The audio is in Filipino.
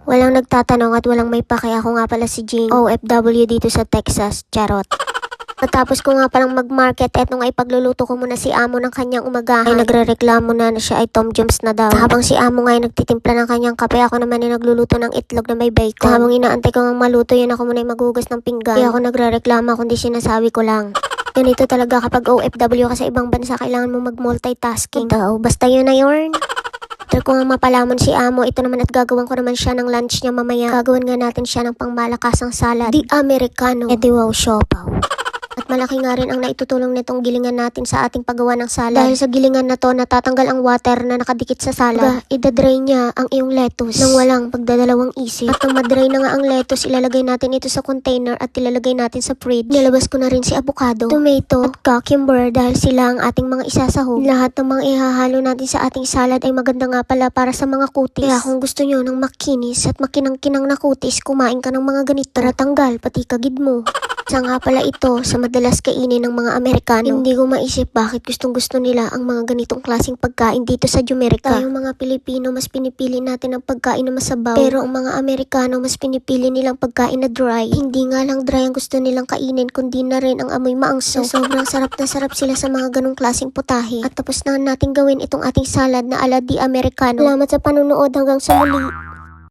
Walang nagtatanong at walang may pake. Ako nga pala si Jing, OFW dito sa Texas. Charot. Matapos ko nga palang mag-market, eto nga ipagluluto ko muna si Amo ng kanyang umagahan. Ay nagre-reklamo na siya ay Tom Jones na daw. Habang si Amo nga ay nagtitimpla ng kanyang kape, ako naman ay nagluluto ng itlog na may bacon. Habang inaantay ko nga maluto yun, ako muna ay maghugas ng pinggan. Di ako nagre-reklamo kundi sinasabi ko lang. Ganito talaga kapag OFW ka sa ibang bansa, kailangan mo mag-multitasking. Ito, basta yun na yun. After ko nga mapalamon si Amo, ito naman at gagawan ko naman siya ng lunch niya mamaya. Gagawin nga natin siya ng pangmalakasang salad. Di Americano. E di wow, siopaw. At malaki nga rin ang naitutulong nitong gilingan natin sa ating paggawa ng salad. Dahil sa gilingan na to, natatanggal ang water na nakadikit sa salad. Ida-dry niya ang iyong lettuce nang walang pagdadalawang isip. At nang madry na nga ang lettuce, ilalagay natin ito sa container at ilalagay natin sa fridge. Nilabas ko na rin si avocado, tomato, at cucumber dahil sila ang ating mga isasahog. Lahat ng mga ihahalo natin sa ating salad ay maganda nga pala para sa mga kutis. Kaya kung gusto nyo ng makinis at makinang-kinang na kutis, kumain ka ng mga ganito para tanggal pati kagid mo. Sa nga pala ito sa madalas kainin ng mga Amerikano. Hindi ko maisip bakit gustong-gusto nila ang mga ganitong klaseng pagkain dito sa Jamaica. Tayong mga Pilipino, mas pinipili natin ang pagkain na masabaw. Pero ang mga Amerikano, mas pinipili nilang pagkain na dry. Hindi nga lang dry ang gusto nilang kainin, kundi na rin ang amoy maangso. Sobrang sarap na sarap sila sa mga ganong klaseng putahe. At tapos na natin gawin itong ating salad na ala di Amerikano. Salamat sa panunood, hanggang sa muli.